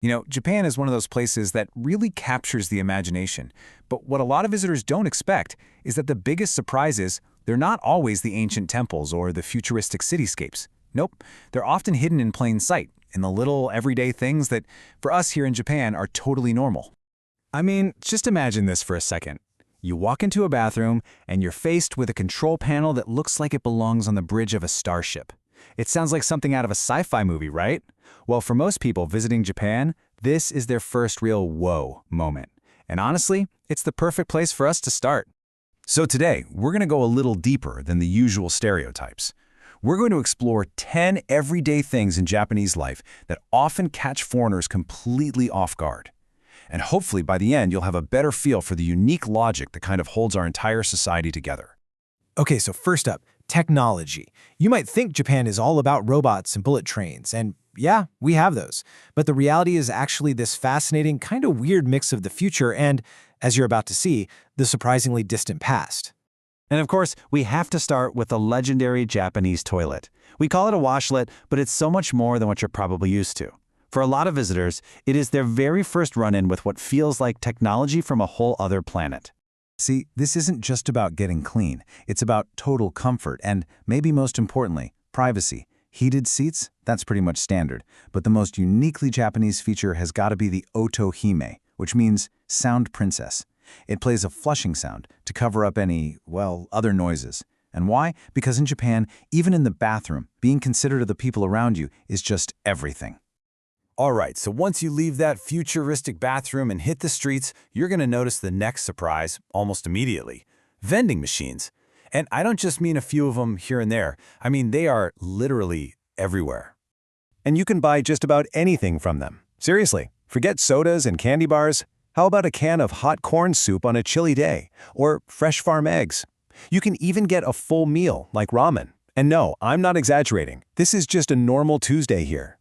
Japan is one of those places that really captures the imagination. But what a lot of visitors don't expect is that the biggest surprise is they're not always the ancient temples or the futuristic cityscapes. Nope, they're often hidden in plain sight, in the little everyday things that, for us here in Japan, are totally normal. I mean, just imagine this for a second. You walk into a bathroom and you're faced with a control panel that looks like it belongs on the bridge of a starship. It sounds like something out of a sci-fi movie, right? Well, for most people visiting Japan, this is their first real whoa moment. And honestly, it's the perfect place for us to start. So today, we're going to go a little deeper than the usual stereotypes. We're going to explore 10 everyday things in Japanese life that often catch foreigners completely off guard. And hopefully by the end, you'll have a better feel for the unique logic that kind of holds our entire society together. Okay, so first up, technology. You might think Japan is all about robots and bullet trains, and yeah, we have those. But the reality is actually this fascinating, kind of weird mix of the future and, as you're about to see, the surprisingly distant past. And of course, we have to start with the legendary Japanese toilet. We call it a washlet, but it's so much more than what you're probably used to. For a lot of visitors, it is their very first run-in with what feels like technology from a whole other planet. See, this isn't just about getting clean. It's about total comfort and, maybe most importantly, privacy. Heated seats? That's pretty much standard. But the most uniquely Japanese feature has got to be the otohime, which means sound princess. It plays a flushing sound to cover up any, well, other noises. And why? Because in Japan, even in the bathroom, being considerate of the people around you is just everything. All right, so once you leave that futuristic bathroom and hit the streets, you're going to notice the next surprise almost immediately. Vending machines. And I don't just mean a few of them here and there. I mean, they are literally everywhere. And you can buy just about anything from them. Seriously, forget sodas and candy bars. How about a can of hot corn soup on a chilly day? Or fresh farm eggs? You can even get a full meal like ramen. And no, I'm not exaggerating. This is just a normal Tuesday here.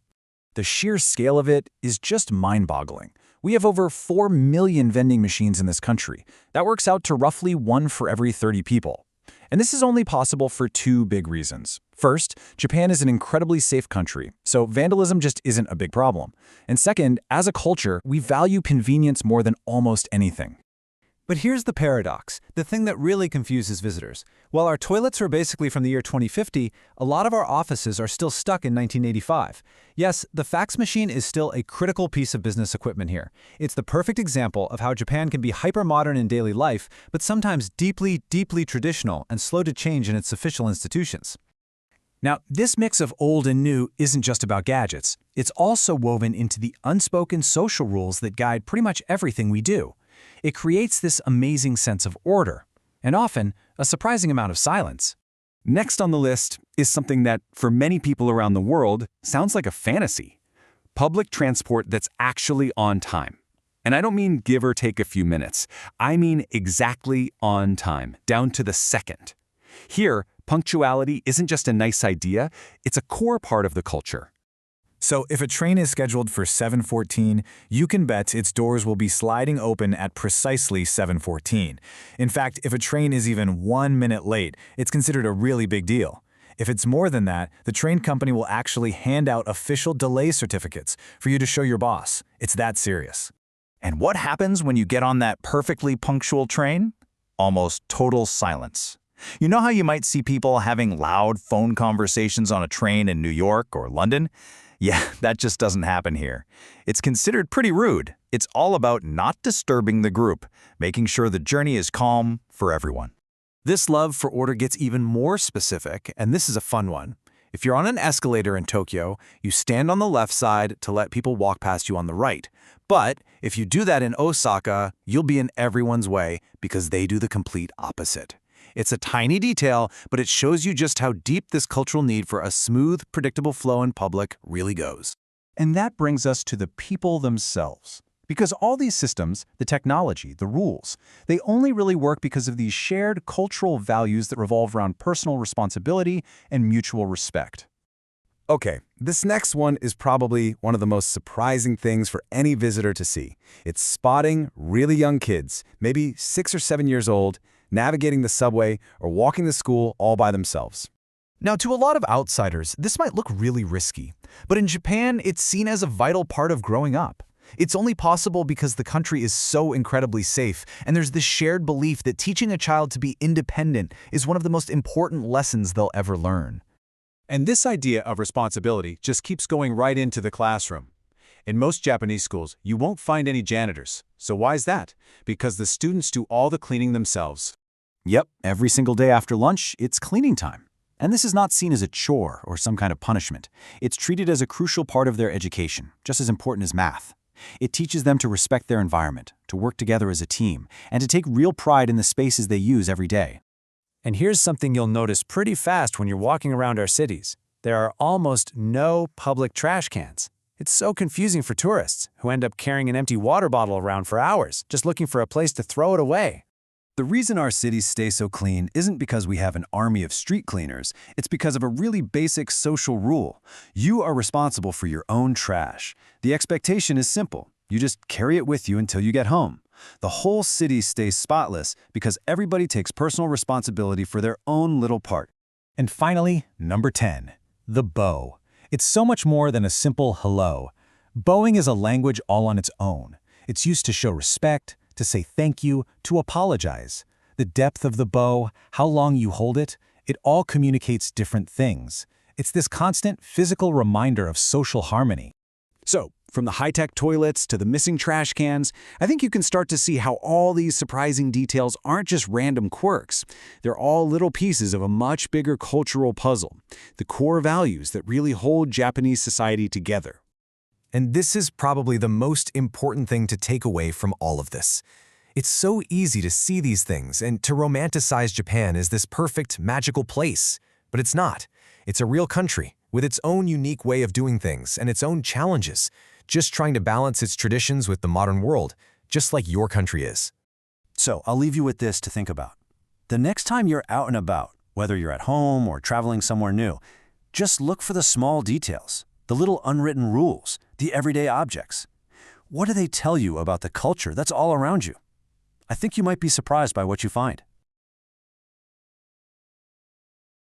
The sheer scale of it is just mind-boggling. We have over 4 million vending machines in this country. That works out to roughly 1 for every 30 people. And this is only possible for 2 big reasons. First, Japan is an incredibly safe country, so vandalism just isn't a big problem. And second, as a culture, we value convenience more than almost anything. But here's the paradox, the thing that really confuses visitors. While our toilets are basically from the year 2050, a lot of our offices are still stuck in 1985. Yes, the fax machine is still a critical piece of business equipment here. It's the perfect example of how Japan can be hyper-modern in daily life, but sometimes deeply, deeply traditional and slow to change in its official institutions. Now, this mix of old and new isn't just about gadgets. It's also woven into the unspoken social rules that guide pretty much everything we do. It creates this amazing sense of order, and often a surprising amount of silence. Next on the list is something that, for many people around the world, sounds like a fantasy. Public transport that's actually on time. And I don't mean give or take a few minutes. I mean exactly on time, down to the second. Here, punctuality isn't just a nice idea, it's a core part of the culture. So if a train is scheduled for 7:14, you can bet its doors will be sliding open at precisely 7:14. In fact, if a train is even 1 minute late, it's considered a really big deal. If it's more than that, the train company will actually hand out official delay certificates for you to show your boss. It's that serious. And what happens when you get on that perfectly punctual train? Almost total silence. You know how you might see people having loud phone conversations on a train in New York or London? Yeah, that just doesn't happen here. It's considered pretty rude. It's all about not disturbing the group, making sure the journey is calm for everyone. This love for order gets even more specific, and this is a fun one. If you're on an escalator in Tokyo, you stand on the left side to let people walk past you on the right. But if you do that in Osaka, you'll be in everyone's way because they do the complete opposite. It's a tiny detail, but it shows you just how deep this cultural need for a smooth, predictable flow in public really goes. And that brings us to the people themselves. Because all these systems, the technology, the rules, they only really work because of these shared cultural values that revolve around personal responsibility and mutual respect. Okay, this next one is probably one of the most surprising things for any visitor to see. It's spotting really young kids, maybe 6 or 7 years old, navigating the subway or walking to school all by themselves. Now, to a lot of outsiders, this might look really risky, but in Japan, it's seen as a vital part of growing up. It's only possible because the country is so incredibly safe, and there's this shared belief that teaching a child to be independent is one of the most important lessons they'll ever learn. And this idea of responsibility just keeps going right into the classroom. In most Japanese schools, you won't find any janitors. So why is that? Because the students do all the cleaning themselves. Yep, every single day after lunch, it's cleaning time. And this is not seen as a chore or some kind of punishment. It's treated as a crucial part of their education, just as important as math. It teaches them to respect their environment, to work together as a team, and to take real pride in the spaces they use every day. And here's something you'll notice pretty fast when you're walking around our cities. There are almost no public trash cans. It's so confusing for tourists, who end up carrying an empty water bottle around for hours, just looking for a place to throw it away. The reason our cities stay so clean isn't because we have an army of street cleaners. It's because of a really basic social rule. You are responsible for your own trash. The expectation is simple. You just carry it with you until you get home. The whole city stays spotless because everybody takes personal responsibility for their own little part. And finally, number 10, the bow. It's so much more than a simple hello. Bowing is a language all on its own. It's used to show respect, to say thank you, to apologize. The depth of the bow, how long you hold it, it all communicates different things. It's this constant physical reminder of social harmony. So, from the high-tech toilets to the missing trash cans, I think you can start to see how all these surprising details aren't just random quirks. They're all little pieces of a much bigger cultural puzzle, the core values that really hold Japanese society together. And this is probably the most important thing to take away from all of this. It's so easy to see these things and to romanticize Japan as this perfect, magical place. But it's not. It's a real country with its own unique way of doing things and its own challenges, just trying to balance its traditions with the modern world, just like your country is. So I'll leave you with this to think about. The next time you're out and about, whether you're at home or traveling somewhere new, just look for the small details, the little unwritten rules, the everyday objects. What do they tell you about the culture that's all around you? I think you might be surprised by what you find.